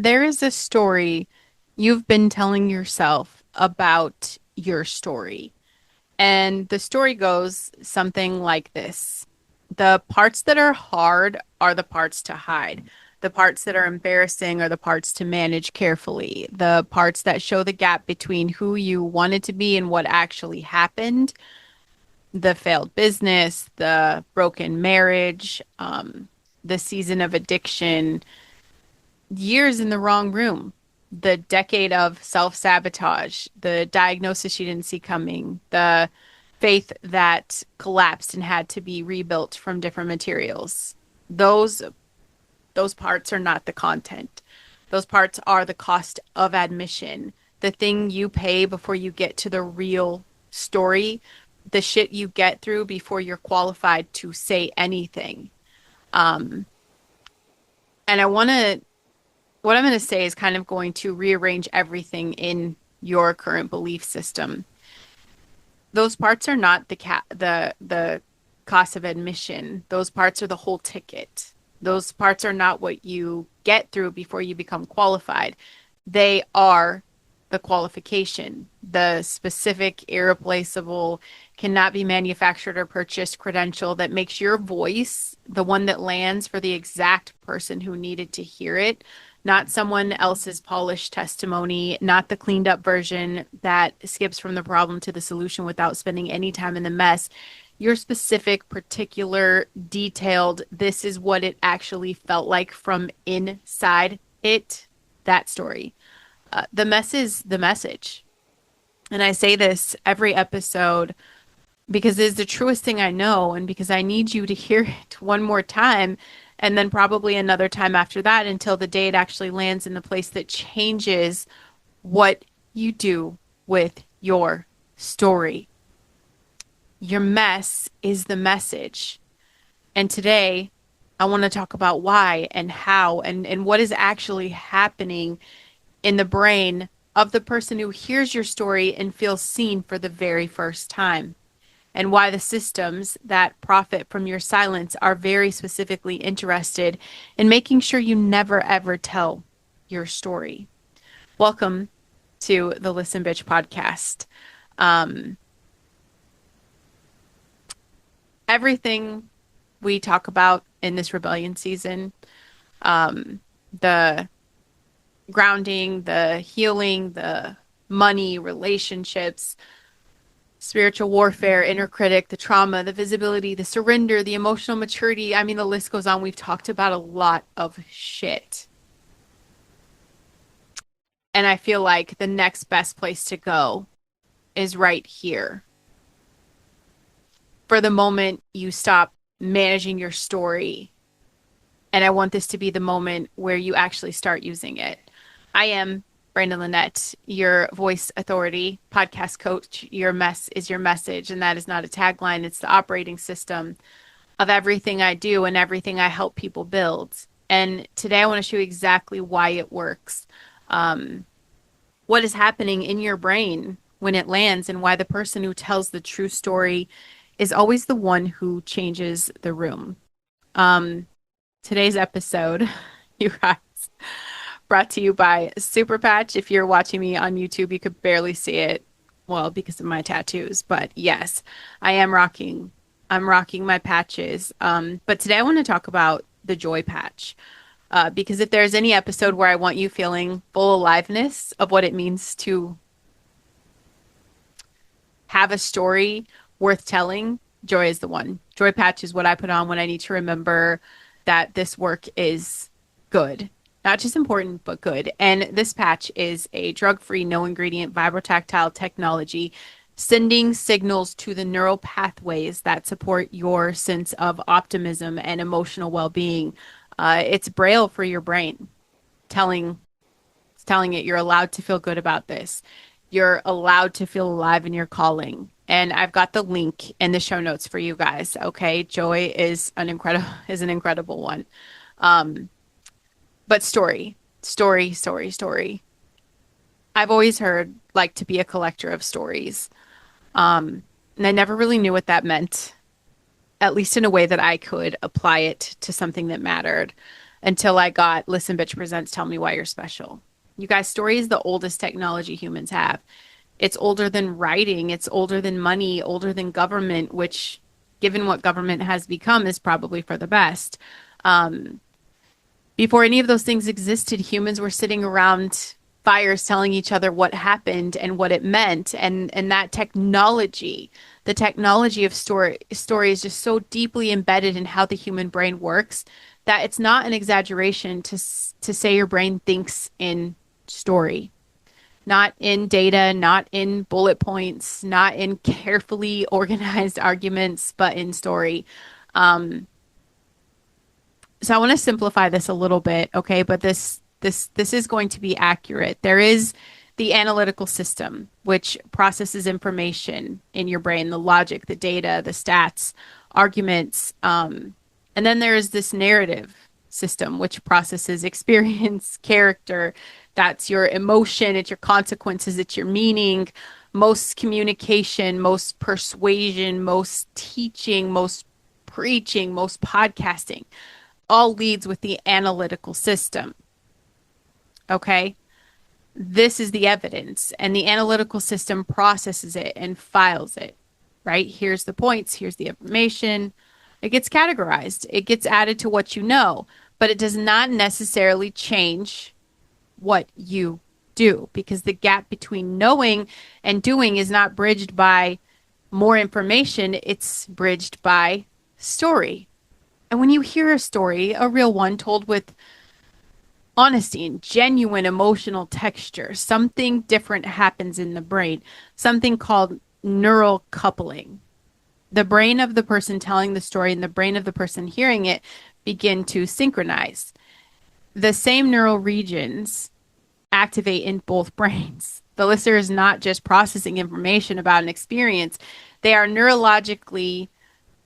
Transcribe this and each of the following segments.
There is a story you've been telling yourself about your story. And the story goes something like this. The parts that are hard are the parts to hide. The parts that are embarrassing are the parts to manage carefully. The parts that show the gap between who you wanted to be and what actually happened, the failed business, the broken marriage, the season of addiction, years in the wrong room, the decade of self-sabotage, the diagnosis she didn't see coming, the faith that collapsed and had to be rebuilt from different materials. Those those parts are not the content. Those parts are the cost of admission, the thing you pay before you get to the real story, the shit you get through before you're qualified to say anything. Um, and I want to what I'm going to say is kind of going to rearrange everything in your current belief system. Those parts are not the cost of admission. Those parts are the whole ticket. Those parts are not what you get through before you become qualified. They are the qualification, the specific, irreplaceable, cannot be manufactured or purchased credential that makes your voice the one that lands for the exact person who needed to hear it, not someone else's polished testimony, not the cleaned up version that skips from the problem to the solution without spending any time in the mess. Your specific, particular, detailed, this is what it actually felt like from inside it, that story. The mess is the message. And I say this every episode because it's the truest thing I know, and because I need you to hear it one more time, and then probably another time after that until the day it actually lands in the place that changes what you do with your story. Your mess is the message. And today, I want to talk about why and how and what is actually happening in the brain of the person who hears your story and feels seen for the very first time, and why the systems that profit from your silence are very specifically interested in making sure you never ever tell your story. Welcome to the Listen Bitch podcast. Um, Everything we talk about in this rebellion season, the grounding, the healing, the money, relationships, spiritual warfare, inner critic, the trauma, the visibility, the surrender, the emotional maturity. I mean, the list goes on. We've talked about a lot of shit. And I feel like the next best place to go is right here. For the moment you stop managing your story. And I want this to be the moment where you actually start using it. I am Branden LaNette, your voice authority, podcast coach. Your mess is your message. And that is not a tagline, it's the operating system of everything I do and everything I help people build. And today I want to show you exactly why it works, what is happening in your brain when it lands, and why the person who tells the true story is always the one who changes the room. Um, Today's episode, you guys, brought to you by Super Patch. If you're watching me on YouTube, you could barely see it. Well, because of my tattoos, but yes, I am rocking. I'm rocking my patches. But today I want to talk about the joy patch. Because if there's any episode where I want you feeling full aliveness of what it means to have a story worth telling, joy is the one. Joy patch is what I put on when I need to remember that this work is good. Not just important, but good. And this patch is a drug-free, no-ingredient vibrotactile technology sending signals to the neural pathways that support your sense of optimism and emotional well-being. It's braille for your brain, telling telling it you're allowed to feel good about this. You're allowed to feel alive in your calling. And I've got the link in the show notes for you guys. Okay. Joy is an incredible one. Um, but story. I've always heard like to be a collector of stories. And I never really knew what that meant, at least in a way that I could apply it to something that mattered. until I got Listen Bitch Presents Tell Me Why You're Special. You guys, story is the oldest technology humans have. It's older than writing, it's older than money, older than government, which, given what government has become, is probably for the best. Um, Before any of those things existed, humans were sitting around fires telling each other what happened and what it meant. And that technology, the technology of story is just so deeply embedded in how the human brain works that it's not an exaggeration to say your brain thinks in story, not in data, not in bullet points, not in carefully organized arguments, but in story. Um, so I want to simplify this a little bit, okay? But this is going to be accurate. There is the analytical system, which processes information in your brain, the logic, the data, the stats, arguments, and then there is this narrative system, which processes experience, character. That's your emotion, it's your consequences, it's your meaning, most communication, most persuasion, most teaching, most preaching, most podcasting all leads with the analytical system. Okay. This is the evidence, and the analytical system processes it and files it, right? Here's the points, here's the information. It gets categorized, it gets added to what you know, but it does not necessarily change what you do because the gap between knowing and doing is not bridged by more information, it's bridged by story. And when you hear a story, a real one told with honesty and genuine emotional texture, something different happens in the brain, something called neural coupling. The brain of the person telling the story and the brain of the person hearing it begin to synchronize. The same neural regions activate in both brains. The listener is not just processing information about an experience, they are neurologically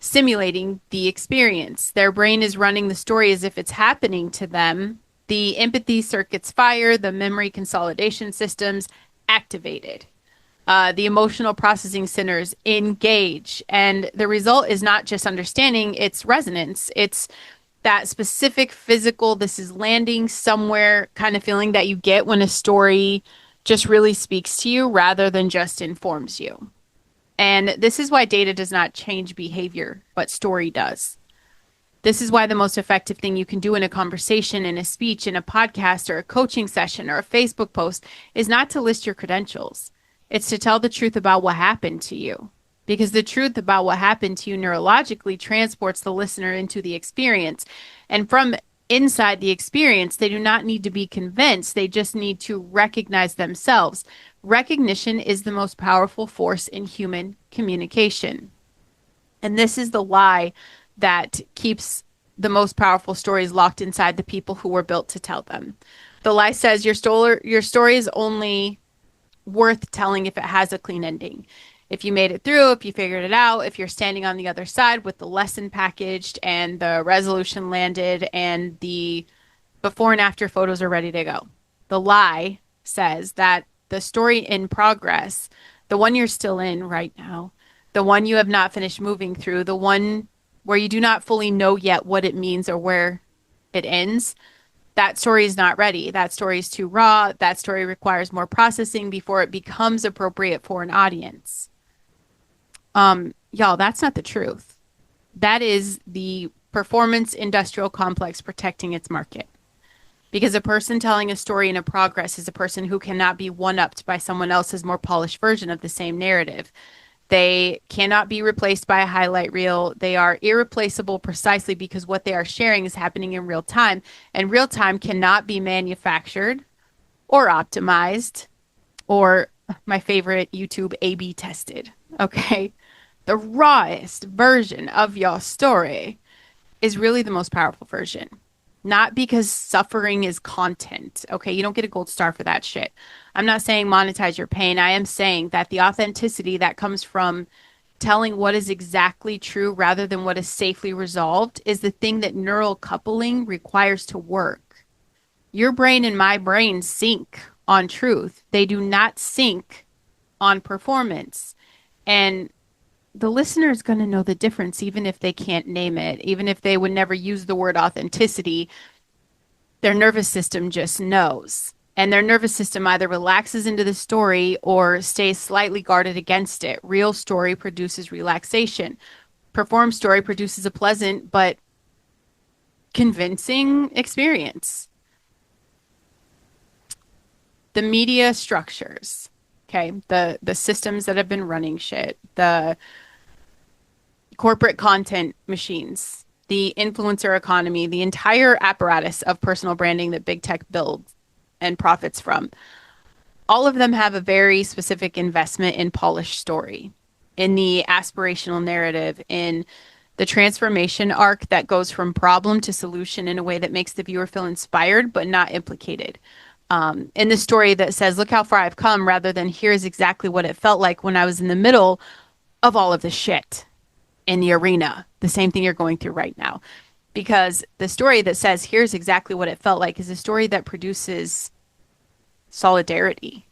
simulating the experience. Their brain is running the story as if it's happening to them. The empathy circuits fire, the memory consolidation systems activated. The emotional processing centers engage. And the result is not just understanding, it's resonance. It's that specific physical, this is landing somewhere kind of feeling that you get when a story just really speaks to you rather than just informs you. And this is why data does not change behavior, but story does. This is why the most effective thing you can do in a conversation, in a speech, in a podcast, or a coaching session, or a Facebook post is not to list your credentials. It's to tell the truth about what happened to you. Because the truth about what happened to you neurologically transports the listener into the experience. And from inside the experience, they do not need to be convinced. They just need to recognize themselves. Recognition is the most powerful force in human communication. And this is the lie that keeps the most powerful stories locked inside the people who were built to tell them. The lie says your story is only worth telling if it has a clean ending. If you made it through, if you figured it out, if you're standing on the other side with the lesson packaged and the resolution landed and the before and after photos are ready to go. The lie says that the story in progress, the one you're still in right now, the one you have not finished moving through, the one where you do not fully know yet what it means or where it ends, that story is not ready. That story is too raw. That story requires more processing before it becomes appropriate for an audience. Y'all, that's not the truth. That is the performance industrial complex protecting its market. Because a person telling a story in a progress is a person who cannot be one-upped by someone else's more polished version of the same narrative. They cannot be replaced by a highlight reel. They are irreplaceable precisely because what they are sharing is happening in real time. And real time cannot be manufactured or optimized or, my favorite, YouTube A/B tested. Okay. The rawest version of your story is really the most powerful version. Not because suffering is content. Okay, you don't get a gold star for that shit. I'm not saying monetize your pain. I am saying that the authenticity that comes from telling what is exactly true rather than what is safely resolved is the thing that neural coupling requires to work. Your brain and my brain sync on truth. They do not sync on performance. And the listener is going to know the difference, even if they can't name it, even if they would never use the word authenticity. Their nervous system just knows. And their nervous system either relaxes into the story or stays slightly guarded against it. Real story produces relaxation. Performed story produces a pleasant but convincing experience. The media structures, okay, the systems that have been running shit, the corporate content machines, the influencer economy, the entire apparatus of personal branding that big tech builds and profits from. All of them have a very specific investment in polished story, in the aspirational narrative, in the transformation arc that goes from problem to solution in a way that makes the viewer feel inspired but not implicated. In the story that says, look how far I've come, rather than here's exactly what it felt like when I was in the middle of all of the shit in the arena, the same thing you're going through right now. Because the story that says, here's exactly what it felt like, is a story that produces solidarity,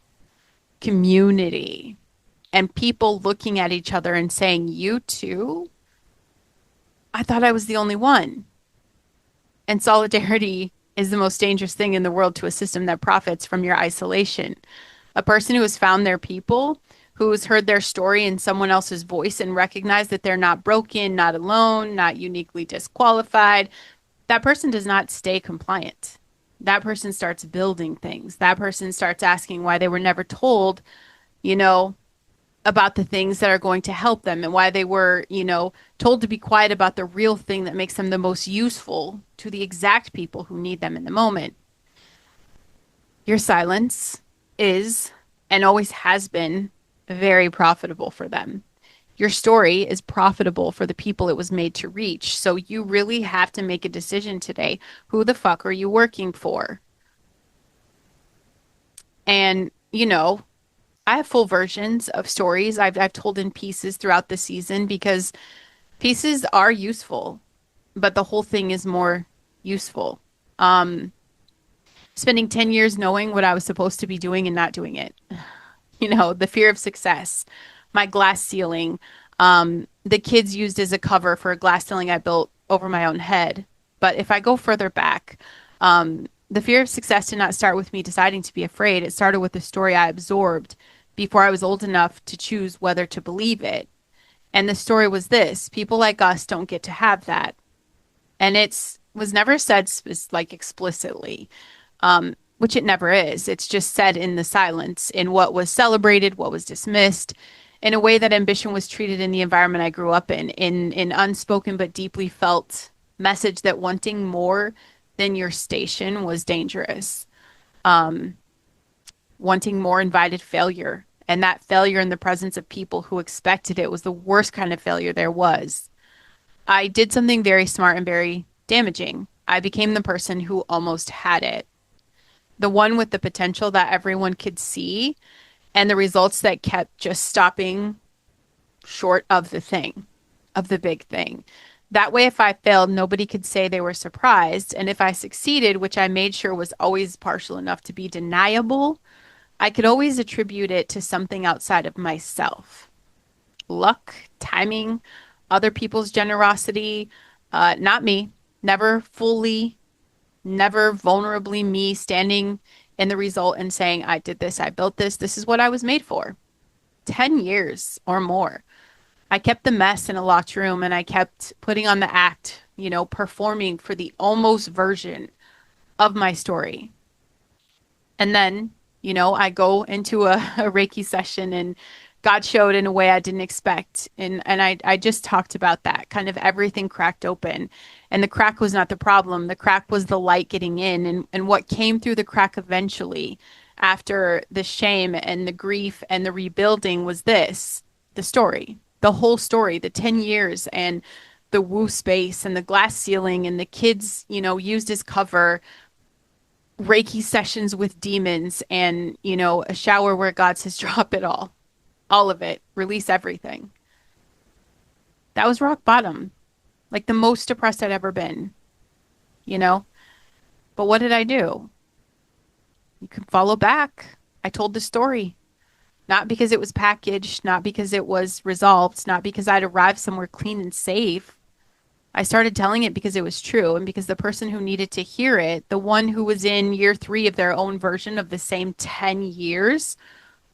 community, and people looking at each other and saying, you too? I thought I was the only one. And solidarity is the most dangerous thing in the world to a system that profits from your isolation. A person who has found their people, who has heard their story in someone else's voice and recognized that they're not broken, not alone, not uniquely disqualified, that person does not stay compliant. That person starts building things. That person starts asking why they were never told, you know, about the things that are going to help them and why they were, told to be quiet about the real thing that makes them the most useful to the exact people who need them in the moment. Your silence is and always has been very profitable for them. Your story is profitable for the people it was made to reach. So you really have to make a decision today. Who the fuck are you working for? And, I have full versions of stories I've told in pieces throughout the season because pieces are useful, but the whole thing is more useful. Um, Spending 10 years knowing what I was supposed to be doing and not doing it. The fear of success, my glass ceiling, the kids used as a cover for a glass ceiling I built over my own head. But if I go further back, the fear of success did not start with me deciding to be afraid. It started with the story I absorbed before I was old enough to choose whether to believe it. And the story was this: people like us don't get to have that. And it's was never said like explicitly, which it never is. It's just said in the silence, in what was celebrated, what was dismissed, in a way that ambition was treated in the environment I grew up in unspoken but deeply felt message that wanting more than your station was dangerous. Wanting more invited failure. And that failure in the presence of people who expected it was the worst kind of failure there was. I did something very smart and very damaging. I became the person who almost had it, the one with the potential that everyone could see, and the results that kept just stopping short of the thing, of the big thing. That way, if I failed, nobody could say they were surprised. And if I succeeded, which I made sure was always partial enough to be deniable, I could always attribute it to something outside of myself. Luck, timing, other people's generosity, not me. Never fully, never vulnerably me standing in the result and saying, I did this, I built this, this is what I was made for. 10 years or more. I kept the mess in a locked room and I kept putting on the act, performing for the almost version of my story. And then, I go into a Reiki session and God showed in a way I didn't expect. And I just talked about that. Kind of everything cracked open. And the crack was not the problem. The crack was the light getting in. And what came through the crack eventually, after the shame and the grief and the rebuilding, was this: the story, the whole story, the 10 years and the woo space and the glass ceiling and the kids, used as cover, Reiki sessions with demons and, a shower where God says, drop it all of it, release everything. That was rock bottom, like the most depressed I'd ever been, you know? But what did I do? You can follow back. I told the story, not because it was packaged, not because it was resolved, not because I'd arrived somewhere clean and safe. I started telling it because it was true and because the person who needed to hear it, the one who was in year three of their own version of the same 10 years,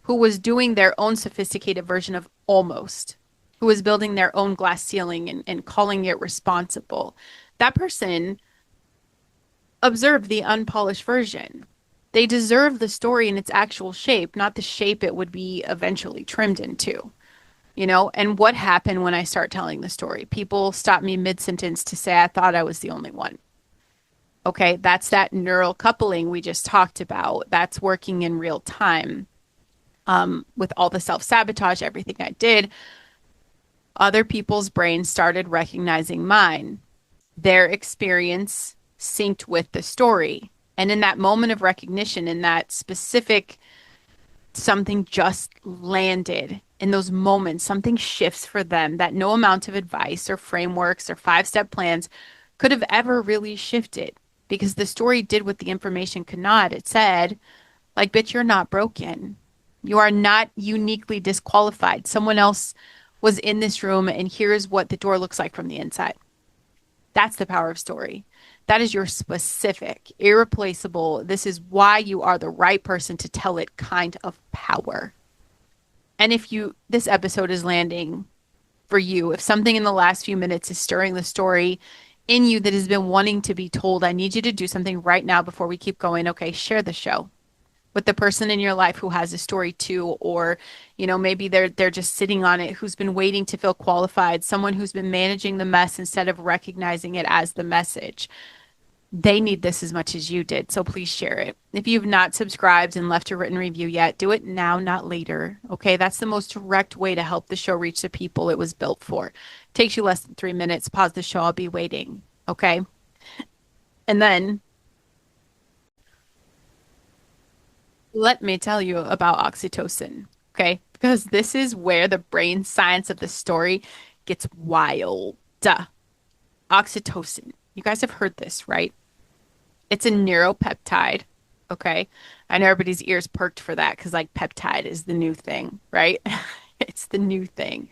who was doing their own sophisticated version of almost, who was building their own glass ceiling and calling it responsible. That person observed the unpolished version. They deserve the story in its actual shape, not the shape it would be eventually trimmed into. And what happened when I start telling the story? People stop me mid-sentence to say I thought I was the only one. Okay, that's that neural coupling we just talked about. That's working in real time. With all the self-sabotage, everything I did, other people's brains started recognizing mine. Their experience synced with the story. And in that moment of recognition, in that specific something just landed in those moments, something shifts for them that no amount of advice or frameworks or five-step plans could have ever really shifted because the story did what the information could not. It said, like, bitch, you're not broken. You are not uniquely disqualified. Someone else was in this room, and here's what the door looks like from the inside. That's the power of story. That is your specific, irreplaceable. This is why you are the right person to tell it kind of power. And if this episode is landing for you, if something in the last few minutes is stirring the story in you that has been wanting to be told, I need you to do something right now before we keep going. Okay, share the show with the person in your life who has a story too, or maybe they're just sitting on it, who's been waiting to feel qualified, someone who's been managing the mess instead of recognizing it as the message. They need this as much as you did, so please share it. If you've not subscribed and left a written review yet, do it now, not later. Okay, that's the most direct way to help the show reach the people it was built for. It takes you less than 3 minutes. Pause the show. I'll be waiting. Okay, and then let me tell you about oxytocin, okay? Because this is where the brain science of the story gets wild. Duh. Oxytocin. You guys have heard this, right? It's a neuropeptide, okay? I know everybody's ears perked for that because like peptide is the new thing, right? It's the new thing.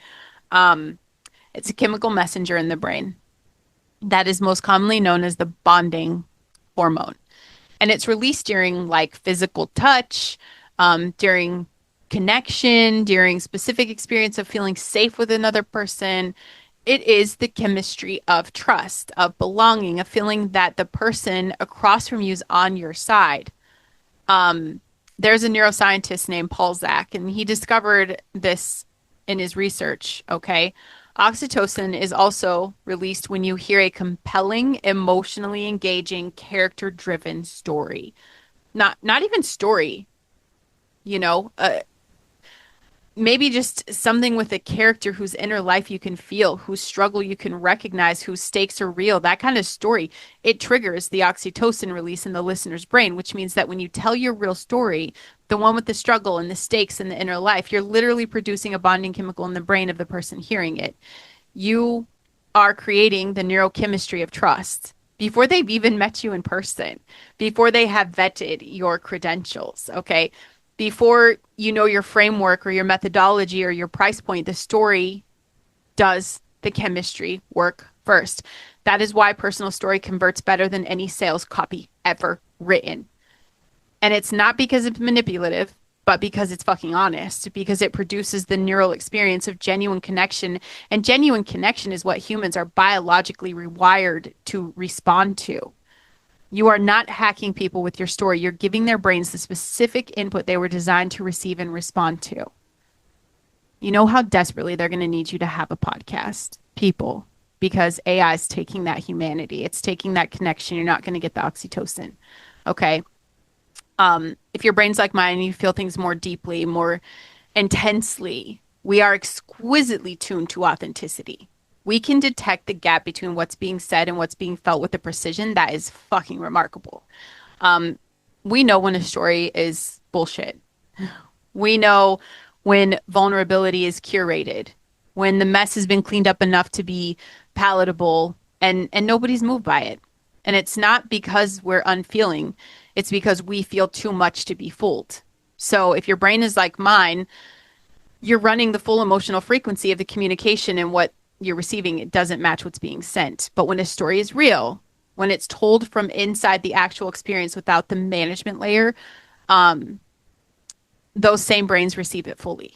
Um, it's a chemical messenger in the brain that is most commonly known as the bonding hormone. And it's released during like physical touch, during connection, during specific experience of feeling safe with another person. It is the chemistry of trust, of belonging, of feeling that the person across from you is on your side. There's a neuroscientist named Paul Zak, and he discovered this in his research. Okay. Oxytocin is also released when you hear a compelling, emotionally engaging, character-driven story. Not even story, you know, uh, maybe just something with a character whose inner life you can feel, whose struggle you can recognize, whose stakes are real, that kind of story. It triggers the oxytocin release in the listener's brain, which means that when you tell your real story, the one with the struggle and the stakes and the inner life, you're literally producing a bonding chemical in the brain of the person hearing it. You are creating the neurochemistry of trust before they've even met you in person, before they have vetted your credentials, okay? Before you know your framework or your methodology or your price point, the story does the chemistry work first. That is why personal story converts better than any sales copy ever written. And it's not because it's manipulative, but because it's fucking honest, because it produces the neural experience of genuine connection. And genuine connection is what humans are biologically rewired to respond to. You are not hacking people with your story. You're giving their brains the specific input they were designed to receive and respond to. You know how desperately they're going to need you to have a podcast, people, because AI is taking that humanity. It's taking that connection. You're not going to get the oxytocin. Okay. If your brain's like mine and you feel things more deeply, more intensely, we are exquisitely tuned to authenticity. We can detect the gap between what's being said and what's being felt with a precision that is fucking remarkable. Um, we know when a story is bullshit. We know when vulnerability is curated, when the mess has been cleaned up enough to be palatable and nobody's moved by it. And it's not because we're unfeeling, it's because we feel too much to be fooled. So if your brain is like mine, you're running the full emotional frequency of the communication and what you're receiving, it doesn't match what's being sent. But when a story is real, when it's told from inside the actual experience without the management layer, um, those same brains receive it fully.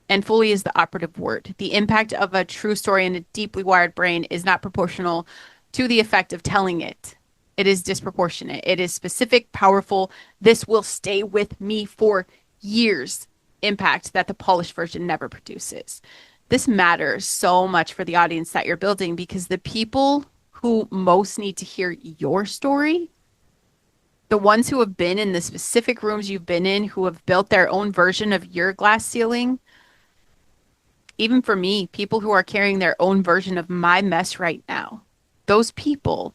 And fully is the operative word. The impact of a true story in a deeply wired brain is not proportional to the effect of telling it. It is disproportionate. It is specific, powerful. This will stay with me for years. Impact that the polished version never produces. This matters so much for the audience that you're building because the people who most need to hear your story, the ones who have been in the specific rooms you've been in, who have built their own version of your glass ceiling, even for me, people who are carrying their own version of my mess right now, those people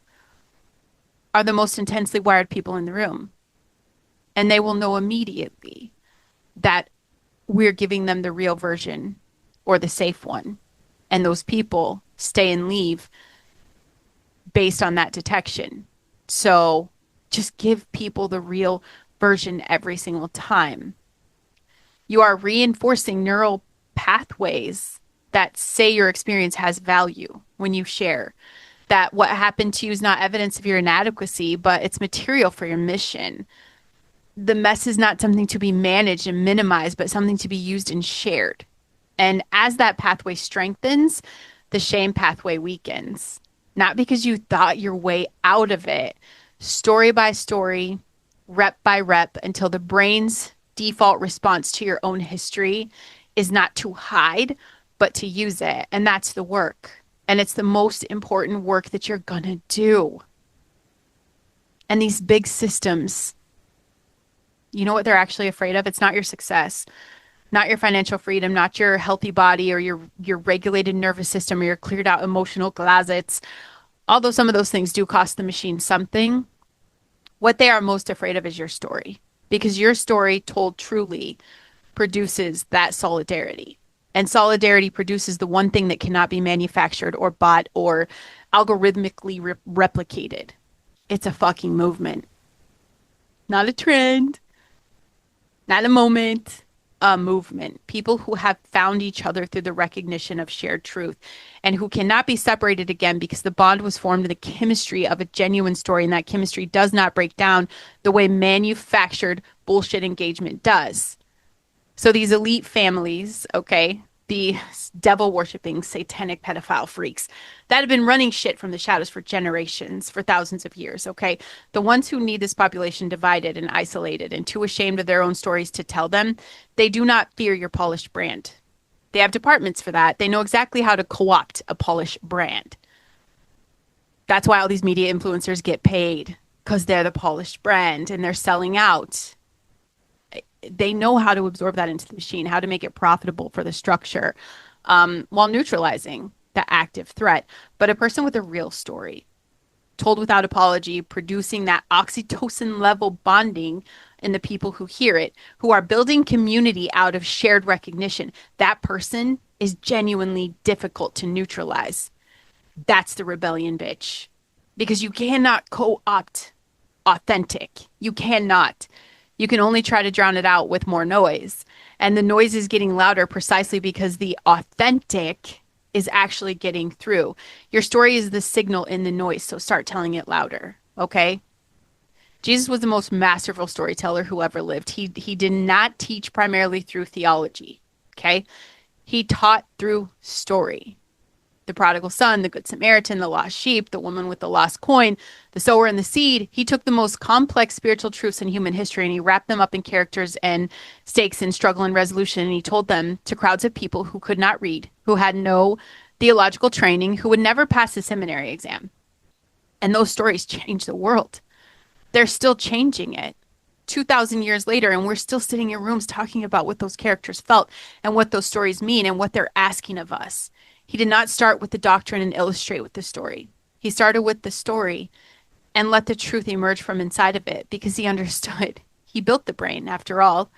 are the most intensely wired people in the room. And they will know immediately that we're giving them the real version or the safe one. And those people stay and leave based on that detection. So just give people the real version every single time. You are reinforcing neural pathways that say your experience has value when you share. That what happened to you is not evidence of your inadequacy, but it's material for your mission. The mess is not something to be managed and minimized, but something to be used and shared. And as that pathway strengthens, the shame pathway weakens. Not because you thought your way out of it, story by story, rep by rep, until the brain's default response to your own history is not to hide, but to use it. And that's the work. And it's the most important work that you're going to do. And these big systems, you know what they're actually afraid of? It's not your success, not your financial freedom, not your healthy body or your regulated nervous system or your cleared out emotional closets. Although some of those things do cost the machine something, what they are most afraid of is your story. Because your story told truly produces that solidarity. And solidarity produces the one thing that cannot be manufactured or bought or algorithmically replicated. It's a fucking movement. Not a trend, not a moment, a movement. People who have found each other through the recognition of shared truth and who cannot be separated again because the bond was formed in the chemistry of a genuine story, and that chemistry does not break down the way manufactured bullshit engagement does. So these elite families, okay, the devil worshiping satanic pedophile freaks that have been running shit from the shadows for generations, for thousands of years, okay? The ones who need this population divided and isolated and too ashamed of their own stories to tell them, they do not fear your polished brand. They have departments for that. They know exactly how to co-opt a polished brand. That's why all these media influencers get paid, because they're the polished brand and they're selling out. They know how to absorb that into the machine, how to make it profitable for the structure, while neutralizing the active threat. But a person with a real story, told without apology, producing that oxytocin level bonding in the people who hear it, who are building community out of shared recognition, that person is genuinely difficult to neutralize. That's the rebellion, bitch. Because you cannot co-opt authentic. You cannot. You can only try to drown it out with more noise. And the noise is getting louder precisely because the authentic is actually getting through. Your story is the signal in the noise, so start telling it louder, okay? Jesus was the most masterful storyteller who ever lived. He did not teach primarily through theology, okay? He taught through story. The prodigal son, the good Samaritan, the lost sheep, the woman with the lost coin, the sower and the seed. He took the most complex spiritual truths in human history and he wrapped them up in characters and stakes and struggle and resolution. And he told them to crowds of people who could not read, who had no theological training, who would never pass a seminary exam. And those stories changed the world. They're still changing it 2,000 years later, and we're still sitting in rooms talking about what those characters felt and what those stories mean and what they're asking of us. He did not start with the doctrine and illustrate with the story. He started with the story and let the truth emerge from inside of it because he understood. He built the brain, after all.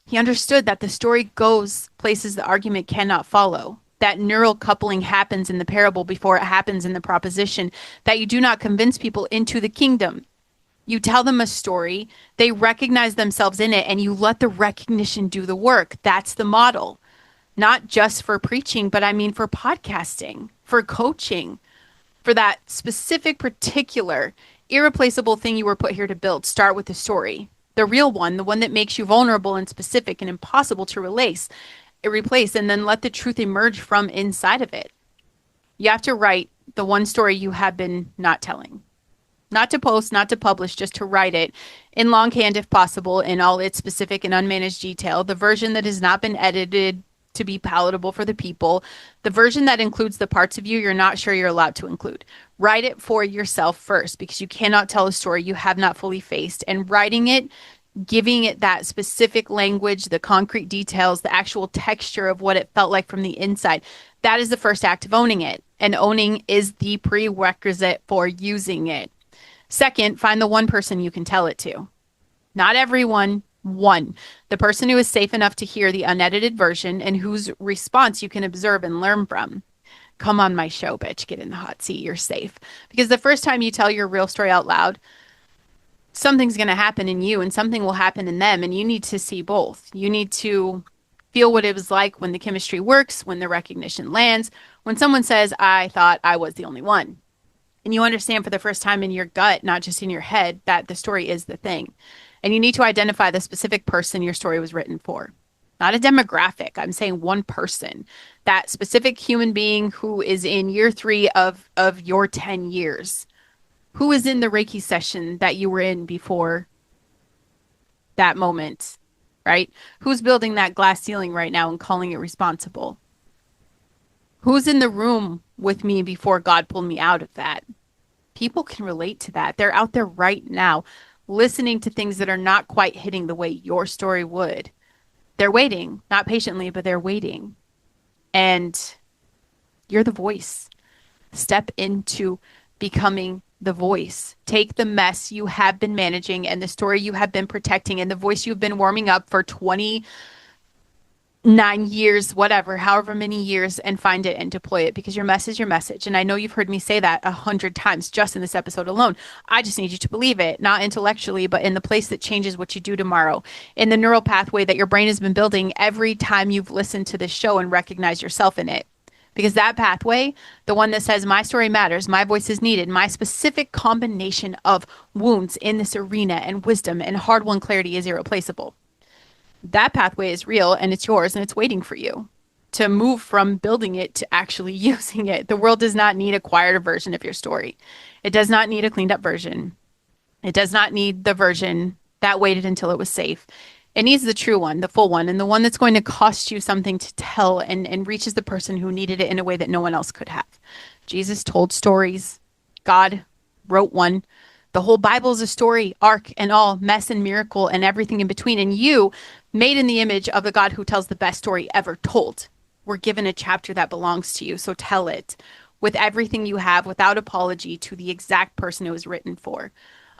He understood that the story goes places the argument cannot follow. That neural coupling happens in the parable before it happens in the proposition. That you do not convince people into the kingdom. You tell them a story, they recognize themselves in it, and you let the recognition do the work. That's the model. not just for preaching, but I mean for podcasting, for coaching, for that specific, particular, irreplaceable thing you were put here to build. Start with the story, the real one, the one that makes you vulnerable and specific and impossible to replace, and then let the truth emerge from inside of it. You have to write the one story you have been not telling. Not to post, not to publish, just to write it in longhand if possible, in all its specific and unmanaged detail. The version that has not been edited to be palatable for the people. The version that includes the parts of you you're not sure you're allowed to include. Write it for yourself first because you cannot tell a story you have not fully faced. And writing it, giving it that specific language, the concrete details, the actual texture of what it felt like from the inside. That is the first act of owning it. And owning is the prerequisite for using it. Second, find the one person you can tell it to. Not everyone, one. The person who is safe enough to hear the unedited version and whose response you can observe and learn from. Come on my show, bitch. Get in the hot seat. You're safe. Because the first time you tell your real story out loud, something's going to happen in you and something will happen in them. And you need to see both. You need to feel what it was like when the chemistry works, when the recognition lands, when someone says, I thought I was the only one. And you understand for the first time in your gut, not just in your head, that the story is the thing. And you need to identify the specific person your story was written for. Not a demographic. I'm saying one person. That specific human being who is in year 3 of your 10 years. Who is in the Reiki session that you were in before that moment, right? Who's building that glass ceiling right now and calling it responsible? Who's in the room with me before God pulled me out of that? People can relate to that. They're out there right now listening to things that are not quite hitting the way your story would. They're waiting, not patiently, but they're waiting. And you're the voice. Step into becoming the voice. Take the mess you have been managing and the story you have been protecting and the voice you've been warming up for 29 years, whatever, however many years, and find it and deploy it because your mess is your message. And I know you've heard me say that 100 times just in this episode alone. I just need you to believe it, not intellectually, but in the place that changes what you do tomorrow, in the neural pathway that your brain has been building every time you've listened to this show and recognize yourself in it. Because that pathway, the one that says my story matters, my voice is needed, my specific combination of wounds in this arena and wisdom and hard-won clarity is irreplaceable. That pathway is real and it's yours and it's waiting for you to move from building it to actually using it. The world does not need a quieter version of your story. It does not need a cleaned up version. It does not need the version that waited until it was safe. It needs the true one, the full one, and the one that's going to cost you something to tell and reaches the person who needed it in a way that no one else could have. Jesus told stories. God wrote one. The whole Bible is a story, arc and all, mess and miracle and everything in between. And you, made in the image of the God who tells the best story ever told, were given a chapter that belongs to you. So tell it with everything you have without apology to the exact person it was written for.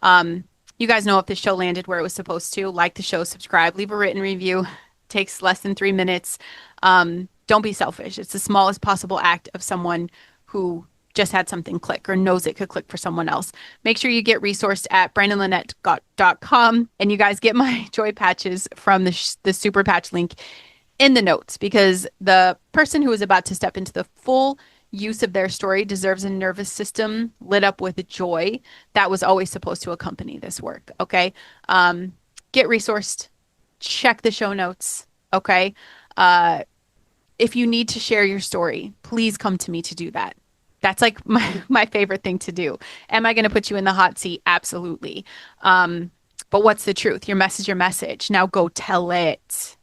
You guys know if the show landed where it was supposed to. Like the show, subscribe, leave a written review. Takes less than 3 minutes. Don't be selfish. It's the smallest possible act of someone who just had something click or knows it could click for someone else. Make sure you get resourced at brandenlanette.com, and you guys get my joy patches from the super patch link in the notes, because the person who is about to step into the full use of their story deserves a nervous system lit up with joy that was always supposed to accompany this work. Okay. Get resourced, check the show notes. Okay. If you need to share your story, please come to me to do that. That's like my favorite thing to do. Am I going to put you in the hot seat? Absolutely. But what's the truth? Your message, your message. Now go tell it.